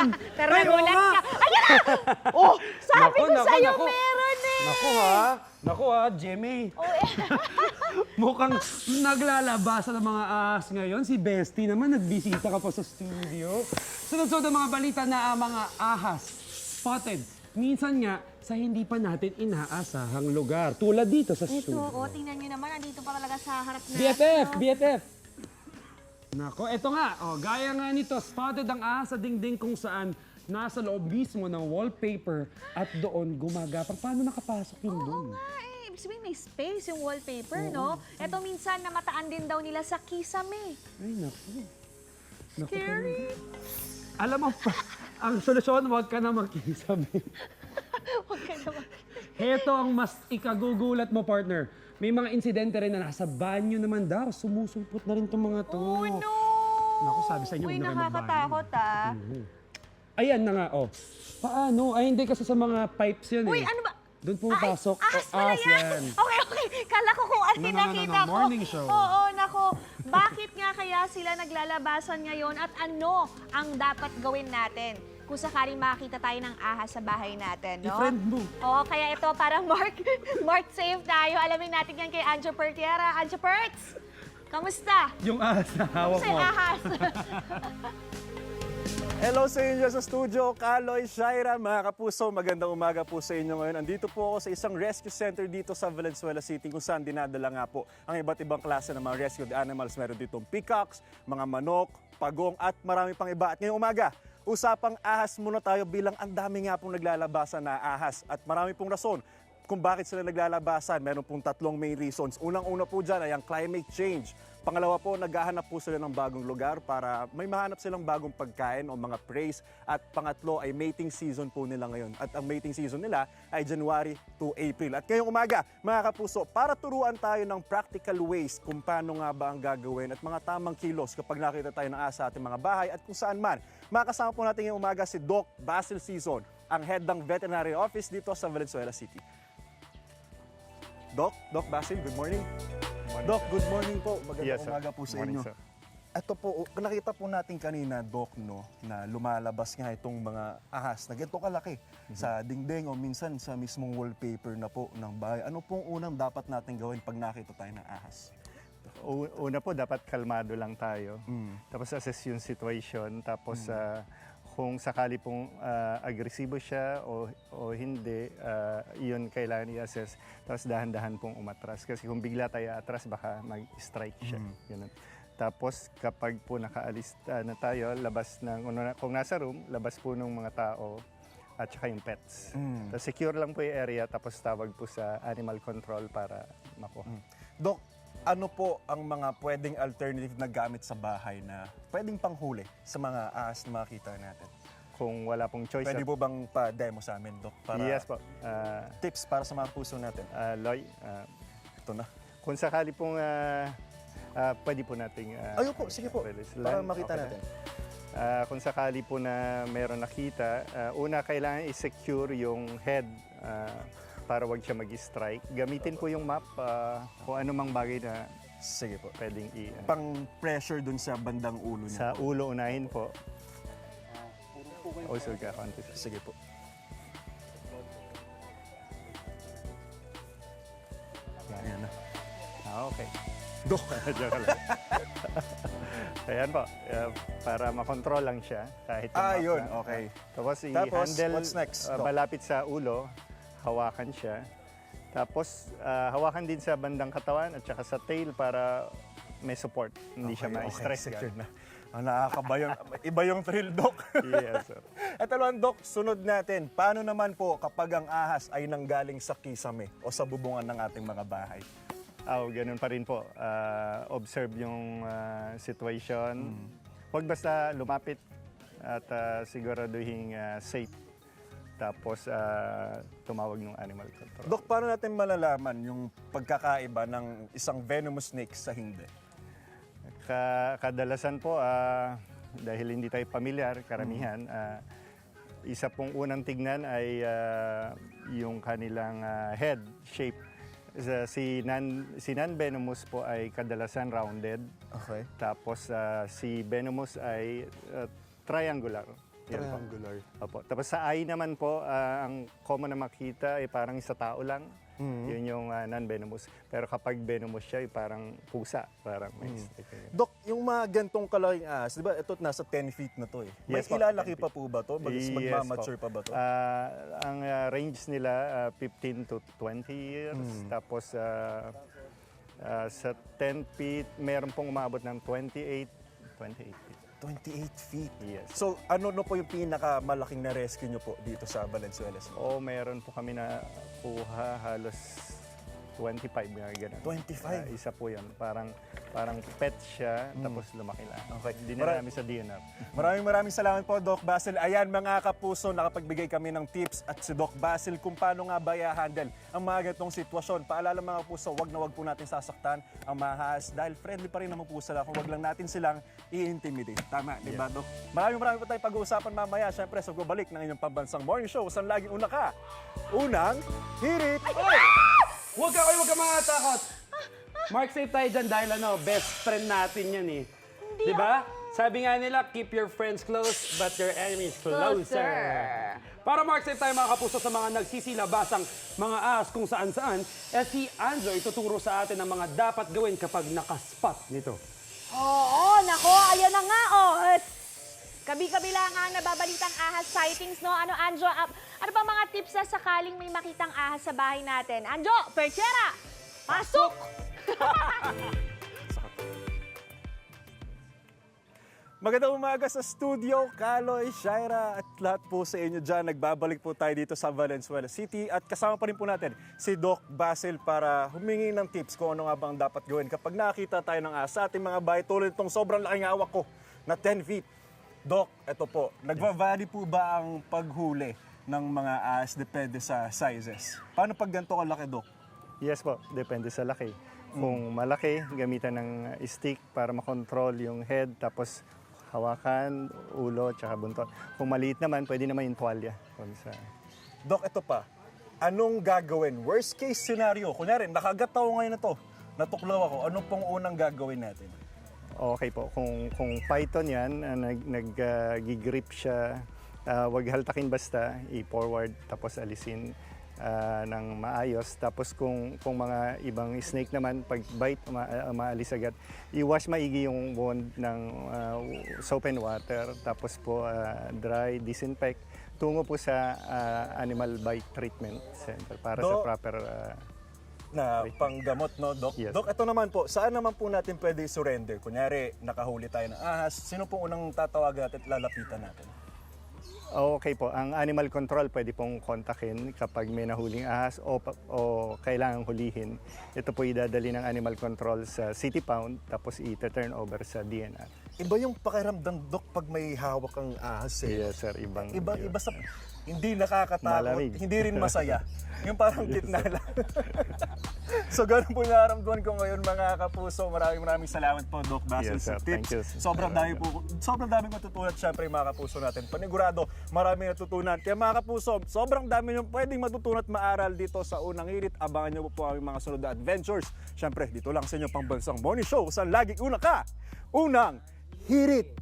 meron. Pero Ay, oo nagulat nga. ka. Ayan! Oh, sabi ko Naku, sa'yo, naku. meron eh. Naku ha, Jimmy. Oh, eh. Mukhang naglalabasan ng mga ahas ngayon. Si Bestie naman, nagbisita ka pa sa studio. Sunod-sunod ang mga balita na ang mga ahas spotted. Minsan nga, sa hindi pa natin inaasahang lugar. Tulad dito sa Ito, studio. oh, tingnan nyo naman, andito pa talaga sa harap natin. BFF! no? BFF! Nako, eto nga. Oh, gaya nga nito, spotted ang ahas sa dingding kung saan nasa loob mismo ng wallpaper at doon gumagapang. Paano nakapasok yun doon? Oo nga eh. Ibig sabihin may space yung wallpaper, no? Ito minsan namataan din daw nila sa kisame. Ay, naku. Naku, Scary. alam mo, ang solusyon, huwag ka na magkisame. Huwag ka naman. Heto ang mas ikagugulat mo, partner. May mga insidente rin na nasa banyo naman daw. Sumusumpot na rin itong mga to. Oh no! Naku, sabi sa inyo, Uy, huwag na kayo magbanyo. nakakatakot ah. Ayan na nga, oh. Paano? Ay, hindi kasi sa mga pipes yun Uy, eh. ano ba? Doon pumapasok. Ahas pala yan. Okay, okay. Kala ko kung ano No, yung no, no, nakita no. ko. Morning show. Oo, nako. Bakit nga kaya sila naglalabasan ngayon at ano ang dapat gawin natin kung sakaling makakita tayo ng ahas sa bahay natin, no? I-friend mo. Oo, kaya ito para mark save tayo. Alamin natin yan kay Anjo Pertiera. Anjo Perts, kamusta? Yung ahas na hawak Kamusta mo. yung ahas? Hello sa inyo sa studio, Kaloy, Shaira, mga kapuso, magandang umaga po sa inyo ngayon. Andito po ako sa isang rescue center dito sa Valenzuela City kung saan dinadala nga po ang iba't ibang klase ng mga rescued animals. Meron ditong peacocks, mga manok, pagong at marami pang iba. At ngayong umaga, usapang ahas muna tayo bilang ang dami nga pong naglalabasan na ahas at marami pong rason kung bakit sila naglalabasan. Meron pong tatlong main reasons. Unang-una po dyan ay ang climate change. Pangalawa po, naghahanap po sila ng bagong lugar para may mahanap silang bagong pagkain o mga praise. At pangatlo ay mating season po nila ngayon. At ang mating season nila ay January to April. At ngayong umaga, mga kapuso, para turuan tayo ng practical ways kung paano nga ba ang gagawin at mga tamang kilos kapag nakita tayo ng asa sa ating mga bahay at kung saan man. Makasama po natin ngayong umaga si Doc Basil Season, ang head ng veterinary office dito sa Valenzuela City. Doc Basil, good morning. Doc, good morning po. Magandang Yes, sir. umaga po sa Morning, inyo. sir. Ito po, nakita po natin kanina, Doc, no, na lumalabas nga itong mga ahas na ganito kalaki sa dingding o minsan sa mismong wallpaper na po ng bahay. Ano pong unang dapat natin gawin pag nakita tayo ng ahas? Una po, dapat kalmado lang tayo. Tapos assess yung situation. Tapos kung sakali pong agresibo siya o hindi, yun kailangan i-assess. Tapos dahan-dahan pong umatras. Kasi kung bigla tayo atras, baka mag-strike siya. Ganun. Tapos kapag po nakaalis na tayo, labas ng, kung nasa room, labas po ng mga tao at saka yung pets. Tapos secure lang po yung area, tapos tawag po sa animal control para makuha. Doc, ano po ang mga pwedeng alternative na gamit sa bahay na pwedeng panghuli sa mga ahas na makikita natin? Kung wala pong choice, Pwede po bang pa-demo sa amin, Doc? Para yes po. tips para sa mga puso natin. Loy, Ito na. kung sakali pong pwede po nating... Ayun po, sige po. release. Para Land, makita okay na. natin. Kung sakali po na meron nakita, una kailangan i-secure yung head para wag siya mag-strike. Gamitin po yung map kung ano mang bagay na Sige po. pwedeng Pang-pressure dun sa bandang ulo niya. sa ulo unahin po. Also ka konti. Sige po. Ayan na. Okay. Doc. Joke lang. Ayan po, para makontrol lang siya kahit yung map Yun. na. Okay. Tapos Tapos, i-handle what's next, Doc? malapit sa ulo, hawakan siya. Tapos hawakan din sa bandang katawan at saka sa tail para may support, hindi siya ma-stress. Secure na. Ang nakakabayang, iba yung thrill, Doc. Yes, sir. Ito lang, Doc, sunod natin. Paano naman po kapag ang ahas ay nanggaling sa kisame o sa bubungan ng ating mga bahay? Ganun pa rin po. Observe yung situation. Huwag basta lumapit at siguraduhin safe. Tapos tumawag ng animal control. Doc, paano natin malalaman yung pagkakaiba ng isang venomous snake sa hindi? Kadalasan po, dahil hindi tayo pamilyar, karamihan, isa pong unang tignan ay yung kanilang head shape. Si non-venomous po ay kadalasan rounded. Okay. Tapos si venomous ay triangular. Yan po. Triangular. Opo. Tapos sa eye naman po, ang common na makita ay parang sa tao lang. Yun yung non-venomous. Pero kapag venomous siya, ay parang pusa. Parang may stick. Dok, yung mga gantong kalaking ahas, di ba ito nasa 10 feet na to eh. May Yes po, ilalaki 10 pa po ba to? Magmamature pa ba to? Ang range nila, 15 to 20 years. Tapos sa 10 feet, meron pong umabot ng 28 feet. 28 feet. Yes. So, ano po yung pinakamalaking na-rescue nyo po dito sa Valenzuela City? O meron po kami na kuha halos 25 mga ganun. 25? Isa po yun. Parang pet siya, tapos lumaki lang. Okay. Dinala namin sa DNR. Maraming salamat po, Doc Basil. Ayan, mga kapuso, nakapagbigay kami ng tips at si Doc Basil kung paano nga ba i-handle ang mga ganitong sitwasyon. Paalala mga kapuso, wag na wag po natin sasaktan ang mga ahas dahil friendly pa rin naman po sila kung wag lang natin silang i-intimidate. Tama, di ba, Doc? Maraming po tayong pag-uusapan mamaya. Siyempre, sa balik ng inyong pambansang morning show, saan laging una ka? Unang, hirit! Huwag ka mga takot. Mark, safe tayo dyan dahil best friend natin yan eh. Di ba? Sabi nga nila, keep your friends close, but your enemies closer. Para Mark, safe tayo mga kapuso sa mga nagsisilabasang mga ahas kung saan-saan, si Anjo ituturo sa atin ang mga dapat gawin kapag nakaspot nito. Oo, nako, ayan na nga, Kabi-kabila nga ang nababalitang ahas sightings, no? Ano, Anjo, ano ba mga tips na sakaling may makitang ahas sa bahay natin? Anjo, Perchera, pasok! Magandang umaga sa studio, Kaloy, Shaira at lahat po sa inyo dyan. Nagbabalik po tayo dito sa Valenzuela City at kasama pa rin po natin si Doc Basil para humingi ng tips kung ano nga bang dapat gawin kapag nakita tayo ng ahas sa ating mga bahay tulad itong sobrang laking hawak ko na 10 feet. Doc, eto po, nagva-vary po ba ang paghuli ng mga ahas depende sa sizes? Paano pag ganito kalaki, Doc? Yes po, depende sa laki. Kung malaki, gamitan ng stick para makontrol yung head, tapos hawakan, ulo, tsaka buntot. Kung maliit naman, pwede naman yung tuwalya. Doc, ito pa. Anong gagawin? Worst case scenario. Kunyari, nakagat ako ngayon na to. Natuklaw ako. Ano pong unang gagawin natin? Okay po, kung python yan, nag-grip siya, wag haltakin basta, i-forward tapos alisin ng maayos. Tapos kung mga ibang snake naman, pag bite, maalis agad, i-wash maigi yung wound ng soap and water, tapos po dry, disinfect, tungo po sa animal bite treatment center para sa proper na panggamot, no, Doc? Yes. Doc, ito naman po, saan naman po natin pwede surrender? Kunyari, nakahuli tayo ng ahas, sino pong unang tatawagan natin at lalapitan natin? Okay po, ang animal control pwede pong kontakin kapag may nahuling ahas o kailangang hulihin. Ito po idadali ng animal control sa City Pound tapos i-turn over sa DNR. Iba yung pakiramdam, Doc, pag may hawak ang ahas eh. Yes sir, iba Sa hindi nakakatakot, Malamig. hindi rin masaya. Yung parang gitna lang. So, ganun po yung nararamdaman ko ngayon, mga kapuso. Maraming salamat po, Doc Basil, Yes, sa sir. tips. Thank you. Sobrang dami matutunan, syempre, mga kapuso natin. Panigurado, maraming natutunan. Kaya mga kapuso, sobrang dami nyo pwedeng matutunan at maaral dito sa Unang Hirit. Abangan nyo po ang mga sunod na adventures. Syempre, dito lang sa inyo pambansang morning show. Saan laging una ka? Unang Hirit!